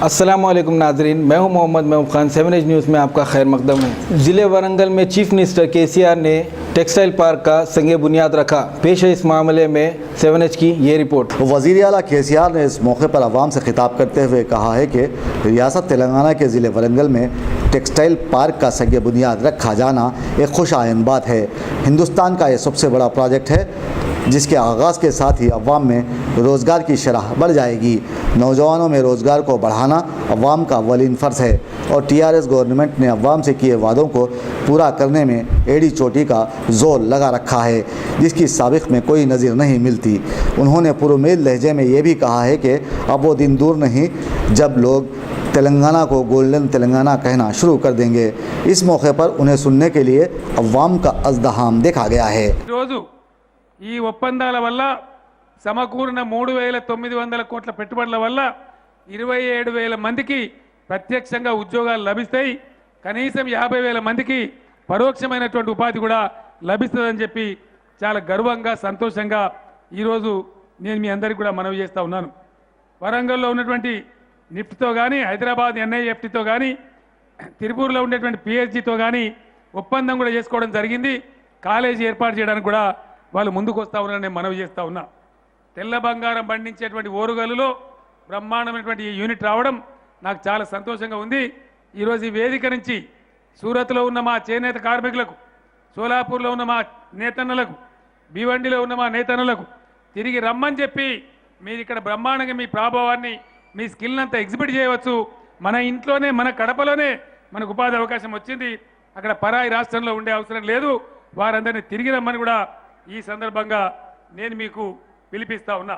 अस्सलाम वालेकुम नाजरीन, मैं हूं मोहम्मद महबूब खान। 7 एज न्यूज़ में आपका खैर मकदम है। ज़िले वारंगल में चीफ मिनिस्टर केसीआर ने टेक्सटाइल पार्क का संगे बुनियाद रखा। पेश है इस मामले में 7 एज की ये रिपोर्ट। वज़ीर आला केसीआर ने इस मौके पर आवाम से खिताब करते हुए कहा है कि रियासत तेलंगाना के ज़िले वारंगल में टेक्सटाइल पार्क का संगे बुनियाद रखा जाना एक खुश आइन बात है। हिंदुस्तान का ये सबसे बड़ा प्रोजेक्ट है जिसके आगाज़ के साथ ही अवाम में रोज़गार की शरह बढ़ जाएगी। नौजवानों में रोज़गार को बढ़ाना अवाम का अव्वलीन फ़र्ज़ है और टीआरएस गवर्नमेंट ने अवाम से किए वादों को पूरा करने में एड़ी चोटी का जोर लगा रखा है जिसकी साबिक़ में कोई नज़ीर नहीं मिलती। उन्होंने पुरुमेद लहजे में ये भी कहा है कि अब वो दिन दूर नहीं जब लोग तेलंगाना को गोल्डन तेलंगाना कहना शुरू कर देंगे। इस मौके पर उन्हें सुनने के लिए अवाम का अज़्दहाम देखा गया है। ఈ ఒప్పందాల వల్ల సమకూరిన 3,900 కోట్ల పెట్టుబడుల వల్ల 27,000 మందికి ప్రత్యక్షంగా ఉద్యోగాలు లభిస్తాయి. కనీసం 50,000 మందికి పరోక్షమైనటువంటి ఉపాధి కూడా లభిస్తుందని చెప్పి చాలా గర్వంగా సంతోషంగా ఈరోజు నేను మీ అందరికీ కూడా మనవి చేస్తూ ఉన్నాను. వరంగల్లో ఉన్నటువంటి నిఫ్ట్తో కానీ హైదరాబాద్ ఎన్ఐఎఫ్టీతో కానీ తిరుపూర్లో ఉండేటువంటి పిహెచ్జితో కానీ ఒప్పందం కూడా చేసుకోవడం జరిగింది. కాలేజీ ఏర్పాటు చేయడానికి కూడా వాళ్ళు ముందుకు వస్తూ ఉన్నారని నేను మనవి చేస్తూ ఉన్నా. తెల్ల బంగారం పండించేటువంటి ఓరుగల్లులో బ్రహ్మాండమైనటువంటి ఈ యూనిట్ రావడం నాకు చాలా సంతోషంగా ఉంది. ఈరోజు ఈ వేదిక నుంచి సూరత్లో ఉన్న మా చేనేత కార్మికులకు, సోలాపూర్లో ఉన్న మా నేతన్నలకు, భివండిలో ఉన్న మా నేతన్నలకు తిరిగి రమ్మని చెప్పి మీరు ఇక్కడ బ్రహ్మాండంగా మీ ప్రభావాన్ని, మీ స్కిల్ అంతా ఎగ్జిబిట్ చేయవచ్చు. మన ఇంట్లోనే, మన కడపలోనే మనకు ఉపాధి అవకాశం వచ్చింది. అక్కడ పరాయి రాష్ట్రంలో ఉండే అవసరం లేదు. వారందరినీ తిరిగి రమ్మని కూడా ఈ సందర్భంగా నేను మీకు పిలిపిస్తా ఉన్నా.